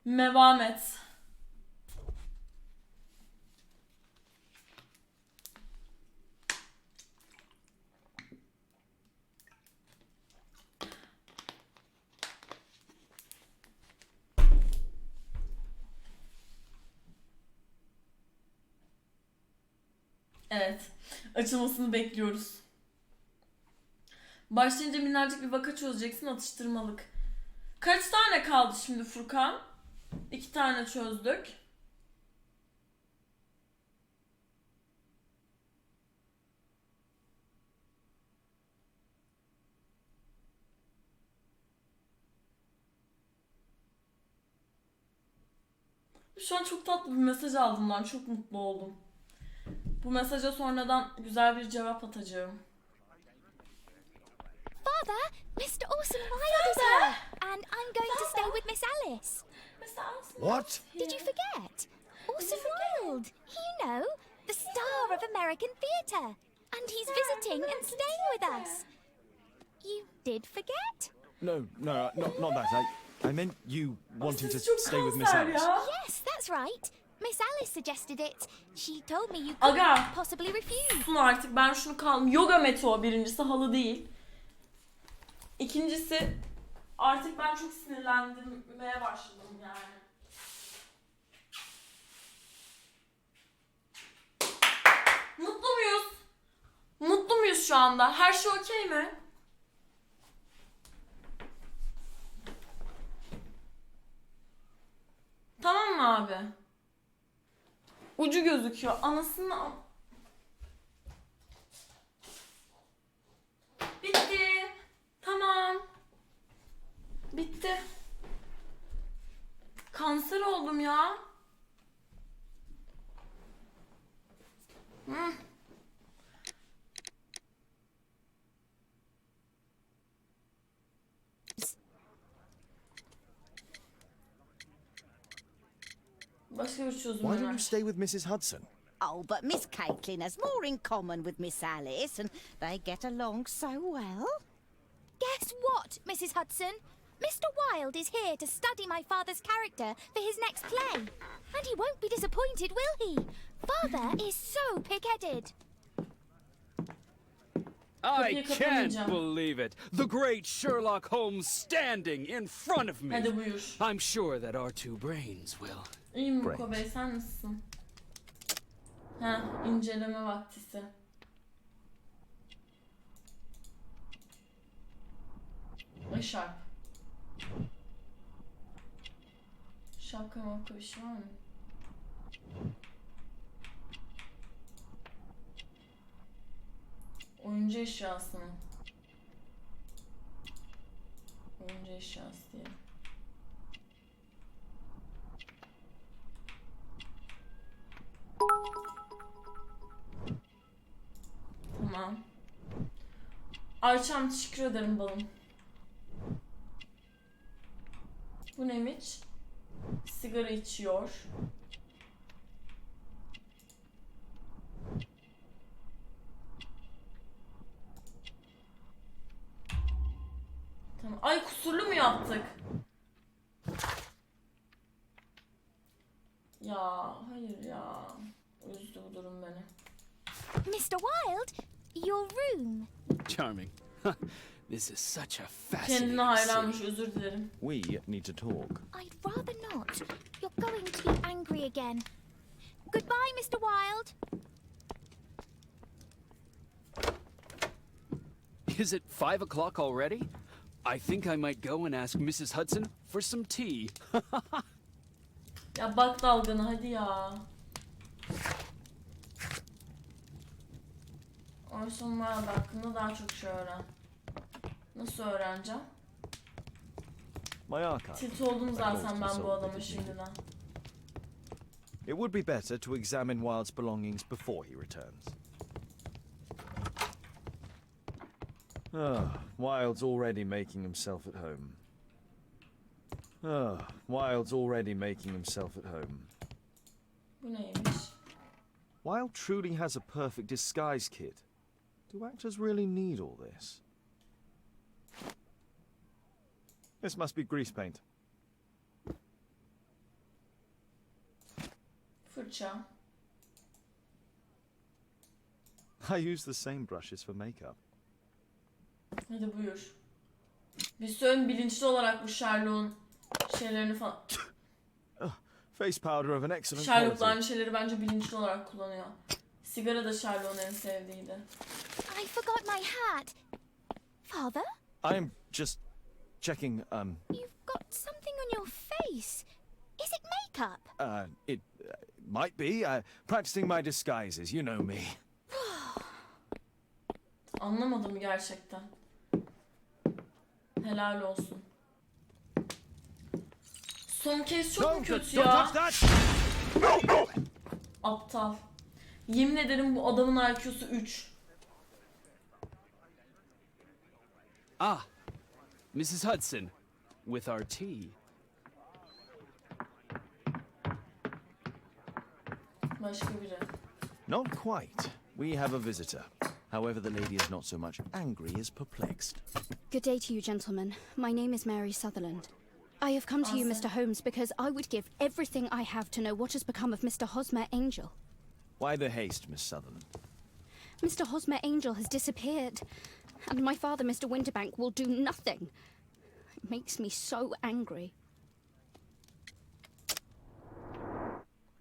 Mevamet. Evet. Açılmasını bekliyoruz. Başlayınca minnacık bir vaka çözeceksin, atıştırmalık. Kaç tane kaldı şimdi Furkan? 2 tane çözdük. Şu an çok tatlı bir mesaj aldım lan. Çok mutlu oldum. Bu mesaja sonradan güzel bir cevap atacağım. Father, Mr. Orson Wilde is here, and I'm going to stay with Miss Alice. What? Did you forget? Orson Wilde, you know, the star of American theatre, and he's visiting and staying with us. You did forget? No, not that. I meant you wanting to stay with Miss kanser Alice. ya. Yes, that's right. Miss Alice suggested it. She told me you Aga. couldn't possibly refuse. Sun artık, ben şunu kaldım. Yoga meto birincisi, halı değil. İkincisi artık ben çok sinirlenmeye başladım yani. Mutlu muyuz? Mutlu muyuz şu anda? Her şey okey mi? Tamam mı abi? Ucu gözüküyor. Anasını... Bitti. Tamam. Bitti. Kanser oldum ya. Hı. Başka bir çözüm Why don't you var. stay with Mrs. Hudson? Oh, but Miss Caitlin has more in common with Miss Alice, and they get along so well. Guess what, Mrs. Hudson? Mr. Wilde is here to study my father's character for his next play. And he won't be disappointed, will he? Father is so pig-headed. I Kapıyı can't kapamayacağım. believe it. The great Sherlock Holmes standing in front of me. Hadi buyur. I'm sure that our two brains will. İyi mi Great. Muko Bey, sen nasılsın? İnceleme vaktisi. Ay şarp. Şapka mapka bir şey var mı? Oyuncu eşyası mı? Oyuncu eşyası diye. Tamam. Ayça'm teşekkür ederim balım. Bu neymiş? Sigara içiyor. Tamam. Ay kusurlu mu yaptık? Ya hayır ya. Üzdü bu durum beni. Mr. Wilde, your room. Charming. This is such a Kendine fascinating hayranmış, city. özür dilerim. We need to talk. I'd rather not. You're going to be angry again. Goodbye, Mr. Wilde. Is it 5 o'clock already? I think I might go and ask Mrs. Hudson for some tea. Ya bak dalgana hadi ya. Orson Wilde hakkında daha çok şey öğren. Nasıl öğreneceğim? My archive. Tilt oldum zaten ben bu console adama with you. şimdiden. It would be better to examine Wilde's belongings before he returns. Wilde's already making himself at home. Wilde's already making himself at home. Bu neymiş? Wilde truly has a perfect disguise kit. Do actors really need all this? This must be grease paint. Fırça. I use the same brushes for makeup. Hadi buyur. Biz ön bilinçli olarak bu Sherlock'un şeylerini falan... Face powder of an excellent Sherlock'la quality. aynı şeyleri bence bilinçli olarak kullanıyor. Sigara da Sherlock'un en sevdiğiydi. I forgot my hat. Father, I'm just checking, you've got something on your face. Is it makeup? it might be. Practicing my disguises, you know me. Anlamadım gerçekten. Helal olsun. Son kez çok mu kötü don't ya? touch that! Aptal. Yemin ederim bu adamın IQ'su 3. Ah, Mrs. Hudson, with our tea. Başka biri. Not quite. We have a visitor. However, the lady is not so much angry as perplexed. Good day to you, gentlemen. My name is Mary Sutherland. I have come to you, Mr. Holmes, because I would give everything I have to know what has become of Mr. Hosmer Angel. Why the haste, Miss Sutherland? Mr. Hosmer Angel has disappeared, and my father, Mr. Winterbank, will do nothing. It makes me so angry.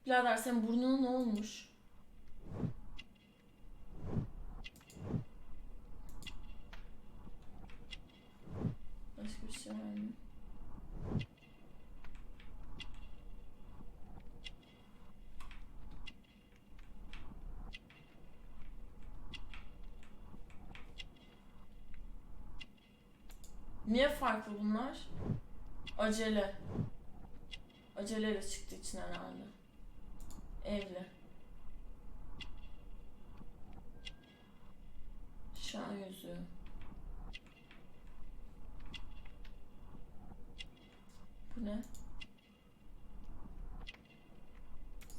Birader senin burnuna ne olmuş? Başka bir şey var mı? Niye farklı bunlar? Acele. Aceleyle çıktı için herhalde. Evli. Şan yüzüğü. Bu ne?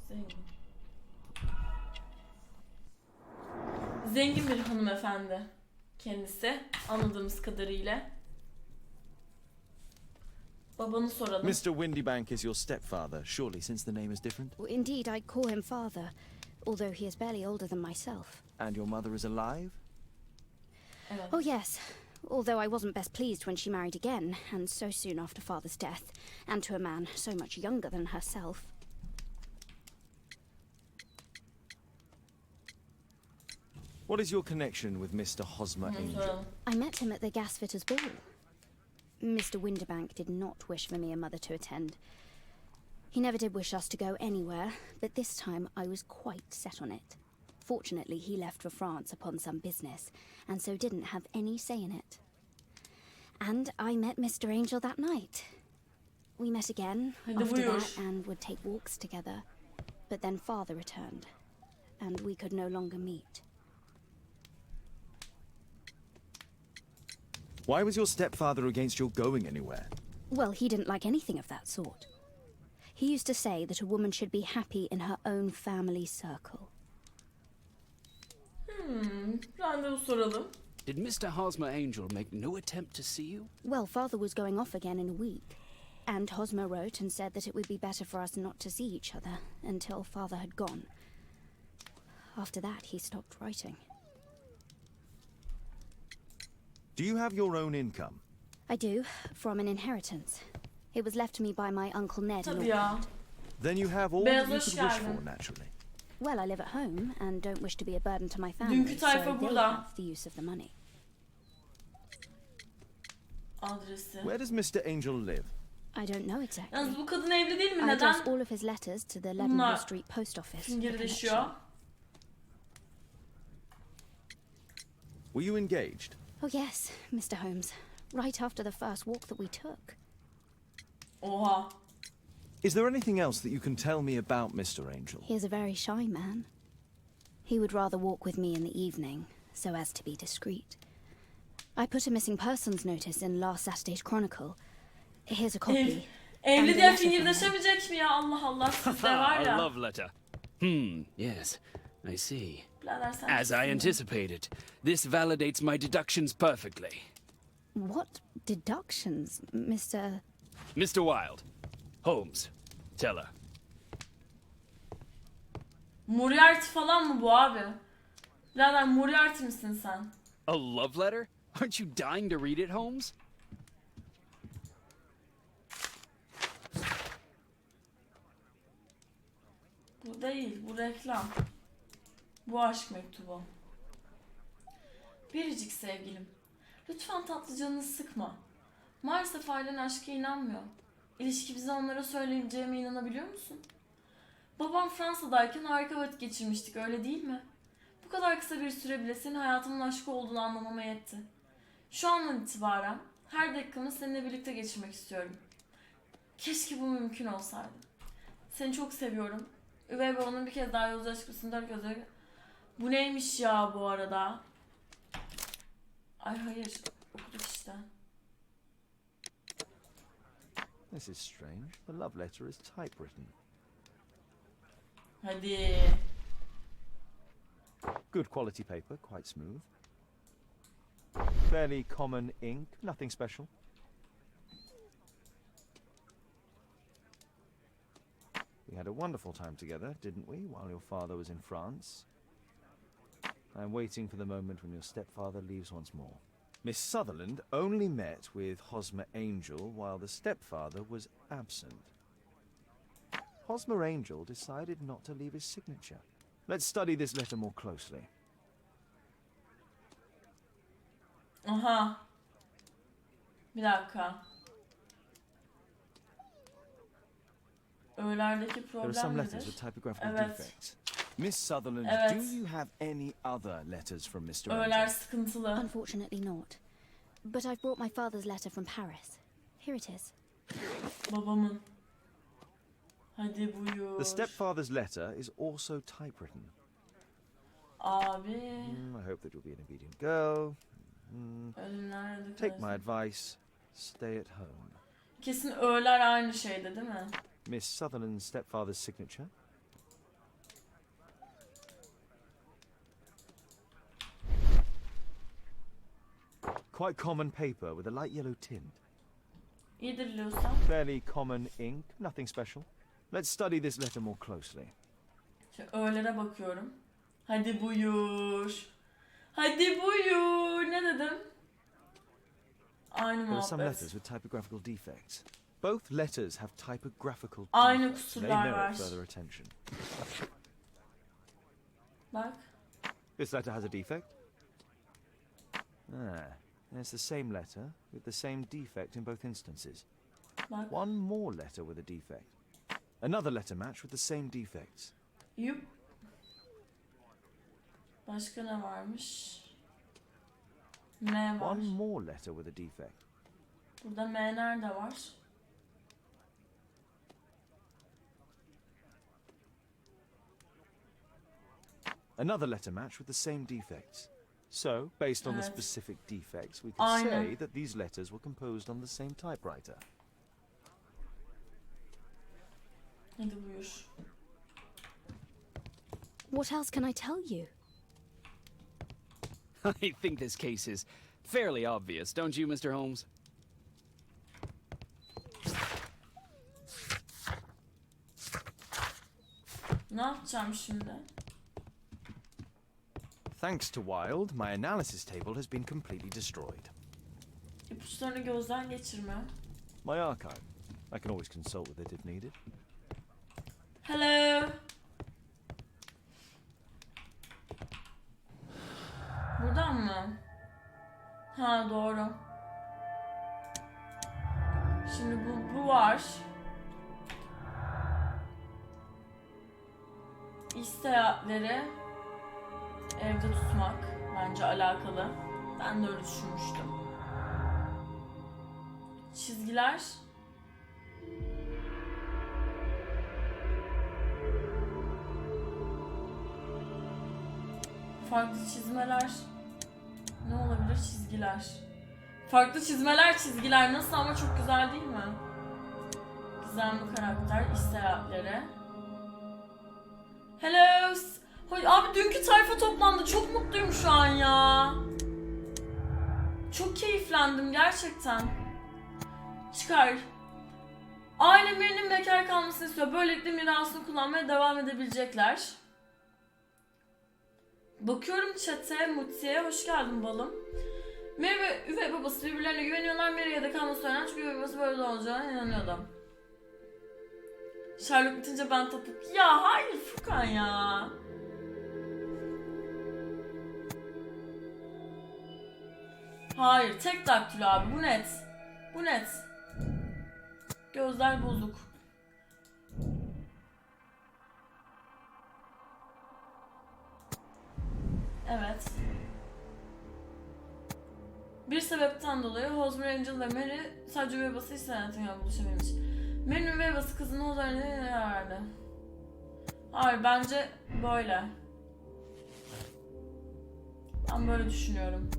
Zengin. Zengin bir hanımefendi. Kendisi. Anladığımız kadarıyla. Babanı soralım. Mr. Windybank is your stepfather, surely, since the name is different? Indeed, I call him father, although he is barely older than myself. And your mother is alive? Evet. Oh, yes. Although I wasn't best pleased when she married again, and so soon after father's death, and to a man so much younger than herself. What is your connection with Mr. Hosmer Angel? Soralım. I met him at the gasfitter's ball. Mr. Winterbank did not wish for me and Mother to attend. He never did wish us to go anywhere, but this time I was quite set on it. Fortunately, he left for France upon some business, and so didn't have any say in it. And I met Mr. Angel that night. We met again Hadi after buyur. that and would take walks together. But then Father returned, and we could no longer meet. Why was your stepfather against your going anywhere? Well, he didn't like anything of that sort. He used to say that a woman should be happy in her own family circle. Randevu soralım. Did Mr. Hosmer Angel make no attempt to see you? Well, Father was going off again in a week, and Hosmer wrote and said that it would be better for us not to see each other until Father had gone. After that, he stopped writing. Do you have your own income? I do, from an inheritance. It was left to me by my Uncle Ned. Tabii ya. Then you have all Beyaz that you hoş could wish geldin. for, naturally. Well, I live at home and don't wish to be a burden to my family, Dünkü so tayfa they burada. have the use of the money. Adresi. Where does Mr. Angel live? I don't know exactly. Yalnız bu kadın evli değil mi? I address Neden all of his letters to the Bunlar Leadenhall Street Post Office. for fingirdeşiyor? collection. Were you engaged? Oh yes, Mr. Holmes. Right after the first walk that we took. Oha. Is there anything else that you can tell me about Mr. Angel? He is a very shy man. He would rather walk with me in the evening, so as to be discreet. I put a missing persons notice in last Saturday's Chronicle. Here's a copy. Evli And diye the letter from fingirdeşemeyecek mi ya? Allah Allah, sizde var A ya. love letter. Yes, I see. Birader sen As I kimsin ya? anticipated, this validates my deductions perfectly. What deductions, Mr. Mr. Wilde, Holmes, tell her. Moriarty falan mı bu abi? Birader Moriarty misin sen? A love letter? Aren't you dying to read it, Holmes? Bu değil, bu reklam. Bu aşk mektubu. Biricik sevgilim. Lütfen tatlı canını sıkma. Maalesef ailen aşka inanmıyor. İlişkimizi onlara söyleyeceğime inanabiliyor musun? Babam Fransa'dayken harika vakit geçirmiştik, öyle değil mi? Bu kadar kısa bir süre bile senin hayatımın aşkı olduğunu anlamama yetti. Şu andan itibaren her dakikamı seninle birlikte geçirmek istiyorum. Keşke bu mümkün olsaydı. Seni çok seviyorum. Üvey babanın bir kez daha yolcu aşkısını dört gözle... Bu neymiş ya bu arada? Ay hayır, okuduk işte. This is strange. The love letter is typewritten. Hadi. Good quality paper, quite smooth. Fairly common ink, nothing special. We had a wonderful time together, didn't we, while your father was in France? I'm waiting for the moment when your stepfather leaves once more. Miss Sutherland only met with Hosmer Angel while the stepfather was absent. Hosmer Angel decided not to leave his signature. Let's study this letter more closely. Aha. Bir dakika. Öğlerdeki There are some problem letters with nedir? typographical Evet. defects. Miss Sutherland, Evet. do you have any other letters from Mr. Öğler Angel? sıkıntılı. Unfortunately not. But I've brought my father's letter from Paris. Here it is. Babamın. Hadi buyur. The stepfather's letter is also typewritten. Abi. I hope that you'll be an obedient girl. Ölümler öldük. Take my advice. Stay at home. Kesin öğler aynı şeyde değil mi? Miss Sutherland's stepfather's signature. Quite common paper with a light yellow tint. İyidir biliyorsan. Fairly common ink, nothing special. Let's study this letter more closely. Şimdi öğlere bakıyorum. Hadi buyur. Hadi buyur. Ne dedim? Aynı There are some muhabbet. letters with typographical defects. Both letters have typographical Aynı defects. They kusurlar var. merit further attention. Bak. This letter has a defect. And it's the same letter with the same defect in both instances. Bak. One more letter with a defect. Another letter match with the same defects. Yup. Başka ne varmış? M var. One more letter with a defect. Burada M nerede var? Another letter match with the same defects. So, based on the Evet. specific defects, we could Aynen. say that these letters were composed on the same typewriter. Hadi buyur. What else can I tell you? I think this case is fairly obvious, don't you, Mr. Holmes? Ne yapacağım şimdi? Thanks to Wilde, my analysis table has been completely destroyed. İpuçlarını gözden geçirme. My archive. I can always consult with it if needed. Hello. Buradan mı? Ha doğru. Şimdi bu var. İş seyahatleri evde tutmak bence alakalı. Ben de öyle düşünmüştüm. Çizgiler. Farklı çizmeler. Ne olabilir? Çizgiler. Farklı çizmeler, çizgiler. Nasıl ama çok güzel değil mi? Gizemli karakter, iş seyahatleri. Hello. Abi dünkü tayfa toplandı. Çok mutluyum şu an ya. Çok keyiflendim gerçekten. Çıkar. Ailem birinin bekar kalmasını istiyor. Böylelikle mirasını kullanmaya devam edebilecekler. Bakıyorum chat'e, Muti'ye. Hoş geldin balım. Mary ve üvey babası birbirlerine güveniyorlar. Mary'e de kalması söylenen çünkü üvey babası böyle olacağına inanıyordu. Sherlock bitince ben tapıp... Ya hayır Furkan ya. Hayır, tek daktilo abi. Bu net. Bu net. Gözler bozuk. Evet. Bir sebepten dolayı Hosmer, Angel ve Mary sadece üvey babası hiç sanatıyla buluşamamış. Mary'nin üvey babası kızını o zaman ne verdi? Hayır, bence böyle. Ben böyle düşünüyorum.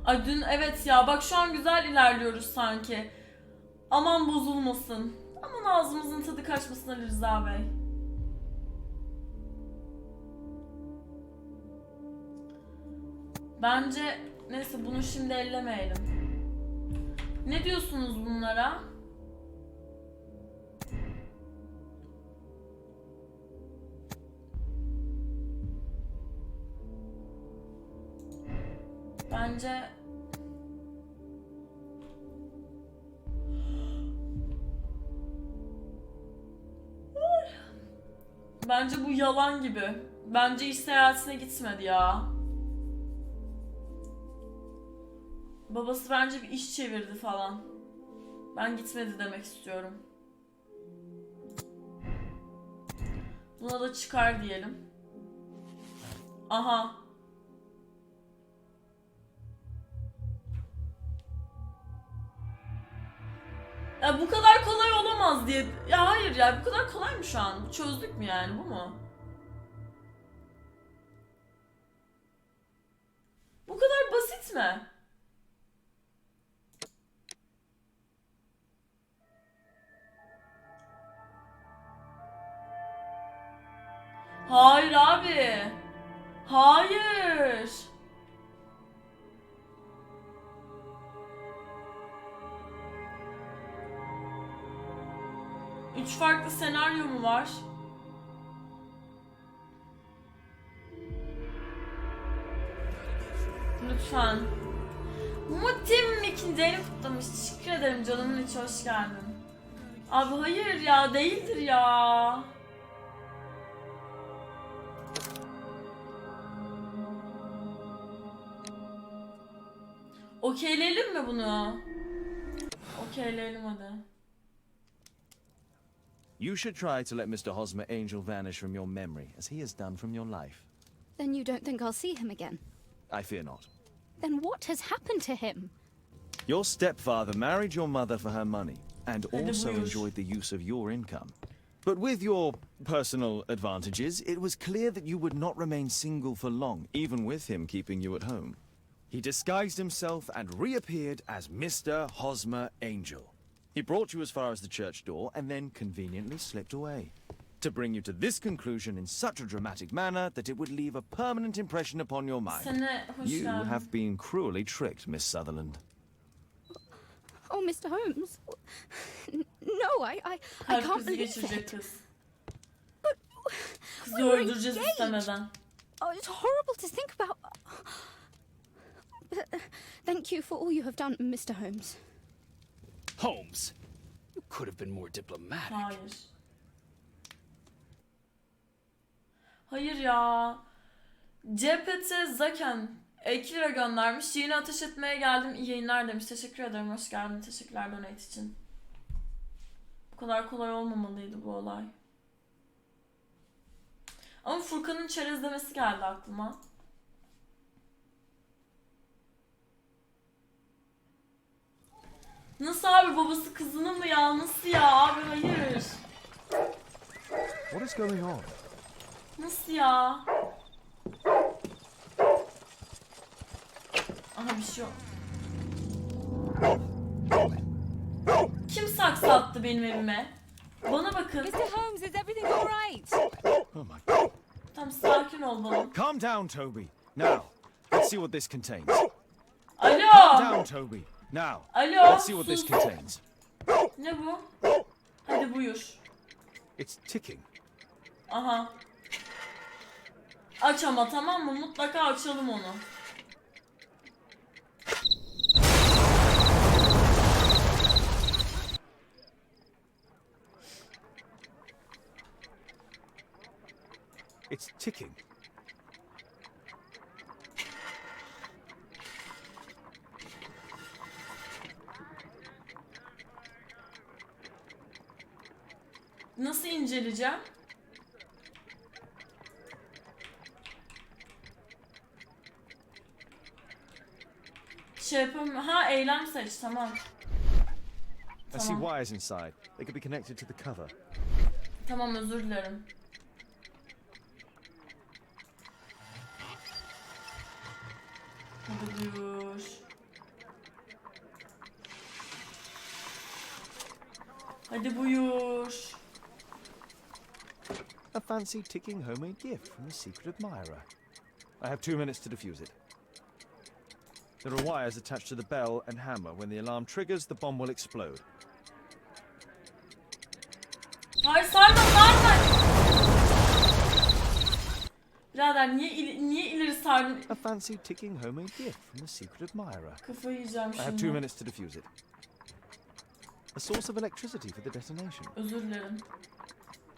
Ay dün evet ya bak şu an güzel ilerliyoruz sanki. Aman bozulmasın. Aman ağzımızın tadı kaçmasın Ali Rıza Bey. Bence neyse bunu şimdi ellemeyelim. Ne diyorsunuz bunlara? Bence bu yalan gibi. Bence iş seyahatine gitmedi ya. Babası bence bir iş çevirdi falan. Ben gitmedi demek istiyorum. Buna da çıkar diyelim. Aha. Ya bu kadar kolay olamaz diye. Ya hayır ya bu kadar kolay mı şu an? Çözdük mü yani bu mu? Bu kadar basit mi? Hayır abi. Hayır. Üç farklı senaryo mu var? Lütfen. Mutim ikinci ayını kutlamış. Teşekkür ederim canımın içi, hoş geldin. Abi hayır ya, değildir ya. Okeyleyelim mi bunu? Okeyleyelim hadi. You should try to let Mr. Hosmer Angel vanish from your memory, as he has done from your life. Then you don't think I'll see him again? I fear not. Then what has happened to him? Your stepfather married your mother for her money, and Hadi also buyur. enjoyed the use of your income. But with your personal advantages, it was clear that you would not remain single for long, even with him keeping you at home. He disguised himself and reappeared as Mr. Hosmer Angel. He brought you as far as the church door and then conveniently slipped away. To bring you to this conclusion in such a dramatic manner that it would leave a permanent impression upon your mind. Sene hoş You geldin. have been cruelly tricked, Miss Sutherland. Oh, Mr. Holmes. No, I Kalp can't krizi believe geçirecek it. kız. Kızı we were öldüreceğiz engaged. istemeden. Oh, it's horrible to think about. But, thank you for all you have done, Mr. Holmes. Holmes, you could have been more diplomatic. Hayır. Hayır ya. CPT Zaken 2 lira göndermiş. Yeni ateş etmeye geldim. İyi yayınlar demiş. Teşekkür ederim. Hoş geldin. Teşekkürler donate için. Bu kadar kolay olmamalıydı bu olay. Ama Furkan'ın çerezlemesi geldi aklıma. Nasıl abi, babası kızını mı ya? Nasıl ya abi, hayır. What is going on? Nasıl ya? Aha bir şey yok. Kim saksı attı benim evime? Bana bakın. Mr. Holmes, is everything all right? Oh my God. Tam sakin ol balım. Calm down, Toby. Now, let's see what this contains. Alo. Calm down, Toby. Now, Alo. let's see what this Sus. contains. Ne bu? Hadi buyur. It's ticking. Aha. Aç ama, tamam mı? Mutlaka açalım onu. It's ticking. Nasıl inceleyeceğim? Şey yapamıyorum. Ha, eylem seç, tamam. I see Tamam. wires inside. They could be connected to the cover. Tamam, özür dilerim. Hadi buyur. Hadi buyur. A fancy ticking homemade gift from a secret admirer. I have 2 minutes to defuse it. There are wires attached to the bell and hammer. When the alarm triggers, the bomb will explode. Hayır, sarma sarma. Birader niye ileri sardın? A fancy ticking homemade gift from a secret admirer. Kafayı yiyeceğim I have 2 şimdi. minutes to defuse it. A source of electricity for the detonation. Özür dilerim.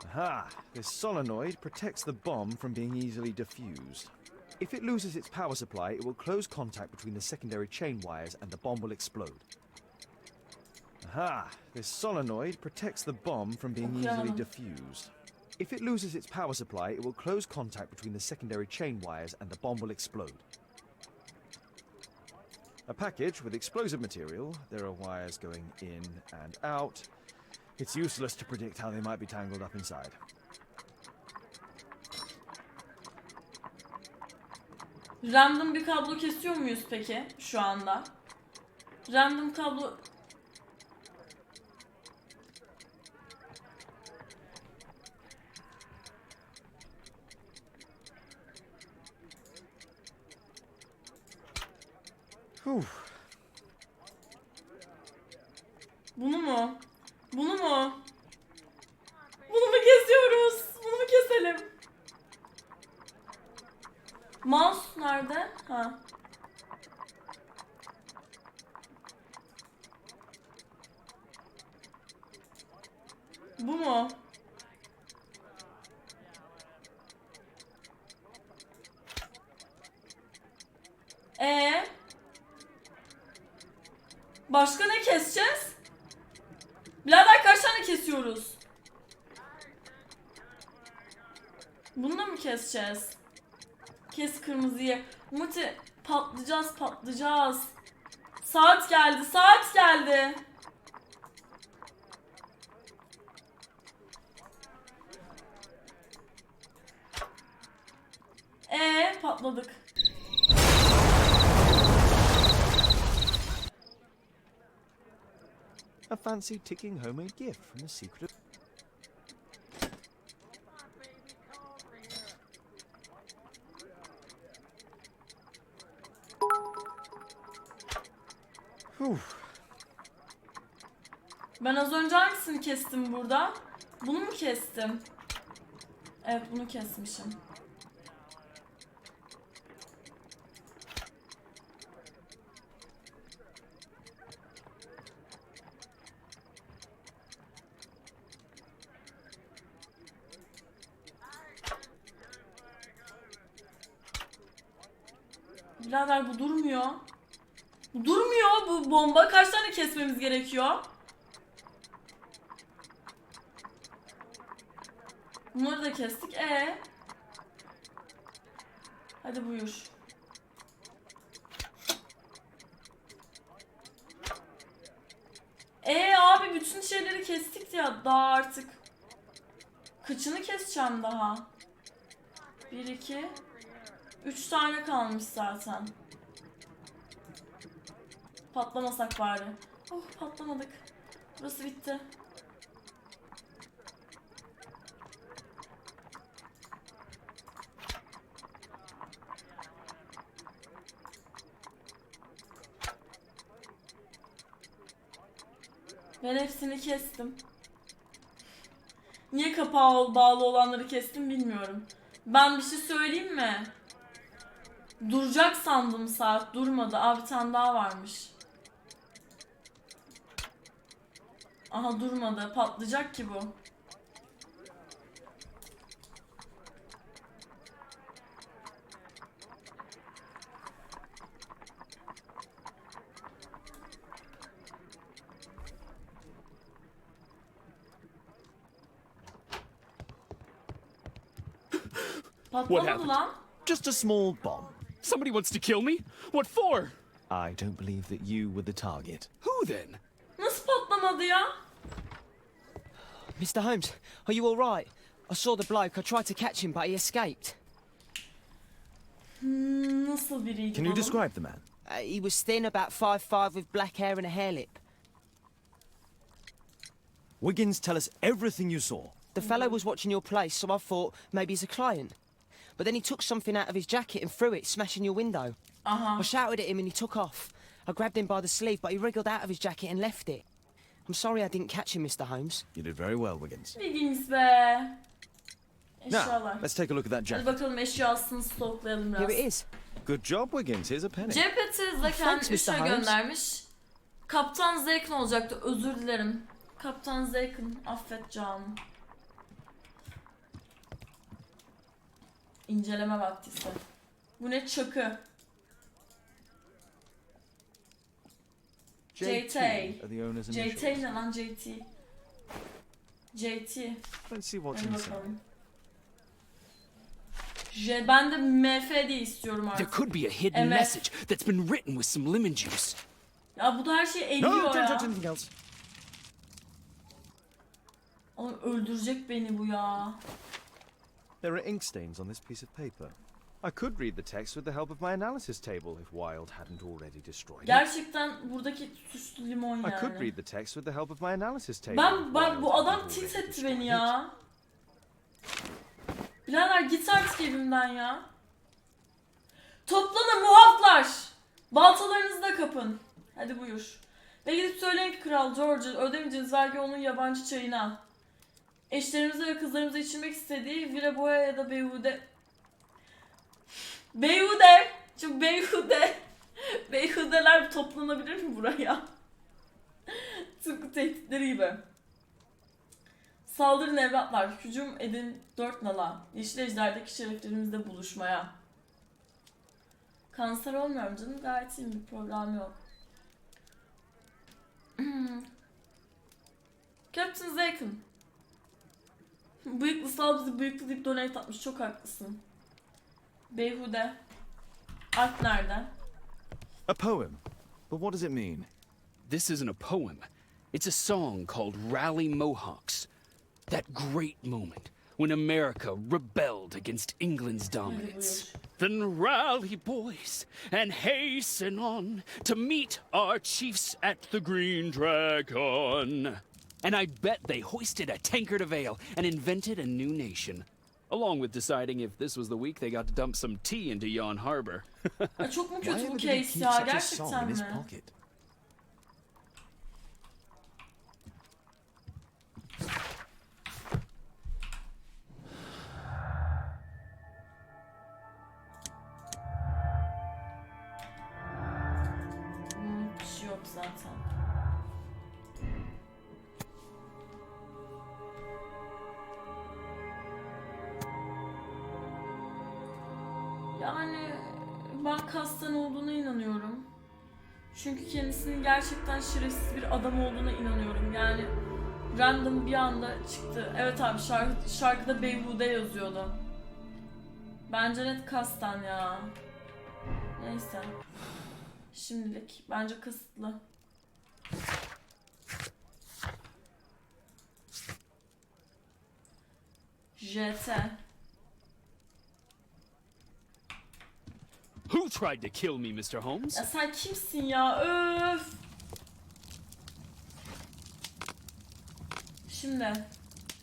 Aha! This solenoid protects the bomb from being easily diffused. If it loses its power supply, it will close contact between the secondary chain wires and the bomb will explode. Aha! This solenoid protects the bomb from being easily Okuyamadım. diffused. If it loses its power supply, it will close contact between the secondary chain wires and the bomb will explode. A package with explosive material. There are wires going in and out. It's useless to predict how they might be tangled up inside. Random bir kablo kesiyor muyuz peki şu anda? Random kablo... Whew. Bunu mu? Bunu mu? Bunu mu kesiyoruz? Bunu mu keselim? Mouse nerede? Ha. Bu mu? Başka ne keseceğiz? Birader kaç tane kesiyoruz? Bununla mı keseceğiz? Kes kırmızıyı. Muti patlayacağız. Saat geldi. Patladık. A fancy ticking homemade gift from a secret. Whew. Ben az önce hangisini kestim burada? Bunu mu kestim? Evet, bunu kesmişim. Birader bu durmuyor. Durmuyor bu bomba. Kaç tane kesmemiz gerekiyor? Bunları da kestik. Hadi buyur. Abi bütün şeyleri kestik ya, daha artık. Kıçını keseceğim daha. 1, 2, 3 tane kalmış zaten. Patlamasak bari. Oh, patlamadık. Burası bitti. Ben hepsini kestim. Niye kapağı bağlı olanları kestim bilmiyorum. Ben bir şey söyleyeyim mi? Duracak sandım saat. Durmadı. Aa, bir tane daha varmış. Aha, durmadı. Patlayacak ki bu. Patlamadı happened? lan. Just a small bomb. Somebody wants to kill me? What for? I don't believe that you were the target. Who then? Nasıl patlamadı ya? Mr. Holmes, are you all right? I saw the bloke. I tried to catch him, but he escaped. Nasıl biriydi Can you oğlum? describe the man? He was thin, about 5'5", with black hair and a hare lip. Wiggins, tell us everything you saw. The fellow was watching your place, so I thought maybe he's a client. But then he took something out of his jacket and threw it, smashing your window. Aha. I shouted at him and he took off. I grabbed him by the sleeve, but he wriggled out of his jacket and left it. I'm sorry I didn't catch him, Mr. Holmes. You did very well, Wiggins. Wiggins be. Now, Eşyalar. let's take a look at that Hadi jacket. bakalım eşyasını stoklayalım biraz. Here it is. Good job, Wiggins. Here's a penny. Cepeti Zaken Thanks, Mr. 3'e Holmes. göndermiş. Kaptan Zaken olacaktı. Özür dilerim. Kaptan Zaken, affet canım. İnceleme vaktisi. Bu ne, çakı? JT. are the owner's JT initials. ne lan, JT? JT. Let's see what's Hadi inside. bakalım. Ben de MF diye istiyorum There artık. could be a hidden MF. message that's been written with some lemon juice. Ya bu da her şeyi No, eliyor don't ya. touch anything else. Oğlum öldürecek beni bu ya. There are ink stains on this piece of paper. I could read the text with the help of my analysis table if Wilde hadn't already destroyed it. Gerçekten buradaki suçlu limon I could yani. read the text with the help of my analysis table. Ben if bu Wilde adam hadn't tilt already etti beni destroyed ya. Birader git artık evimden ya. Toplanın muhaflar. Baltalarınızı da kapın. Hadi buyur. Ve gidip söyleyin ki Kral George'a ödemeyeceğiniz vergi onun yabancı çayına. Eşlerimize ve kızlarımıza içirmek istediği Villa Boya ya da Beyhude. Beyhude! Çünkü Beyhude. Beyhudeler toplanabilir mi buraya? Tıpkı tehditleri gibi. Saldırın evlatlar, hücum edin 4 nala. Yeşil ejderdeki şereflerimizle buluşmaya. Kanser olmuyorum canım, gayet iyiyim, bir problem yok. Captain Zaken. Bıyıklı sal bizi bıyıklı deyip donate atmış, çok haklısın. Beyhude. Alp nerede? A poem. But what does it mean? This isn't a poem. It's a song called Rally Mohawks. That great moment when America rebelled against England's dominance. Then rally, boys, and hasten on to meet our chiefs at the Green Dragon. And I bet they hoisted a tankard of ale and invented a new nation. Along with deciding if this was the week they got to dump some tea into yon harbor. Ay çok mu Why kötü bu ever did he case keep ya, such a song gerçekten in his mi? pocket? Hiç şey yok zaten. Yani ben kasten olduğuna inanıyorum. Çünkü kendisinin gerçekten şerefsiz bir adam olduğuna inanıyorum. Yani random bir anda çıktı. Evet abi, şarkıda Beyhude yazıyordu. Bence net kasten ya. Neyse. Şimdilik bence kısıtlı. JT. Who tried to kill me, Mr. Holmes? Ya sen kimsin ya? Öf. Şimdi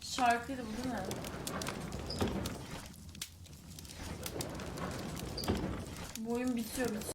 şarkıydı bu değil mi? Bu oyun bitiyor.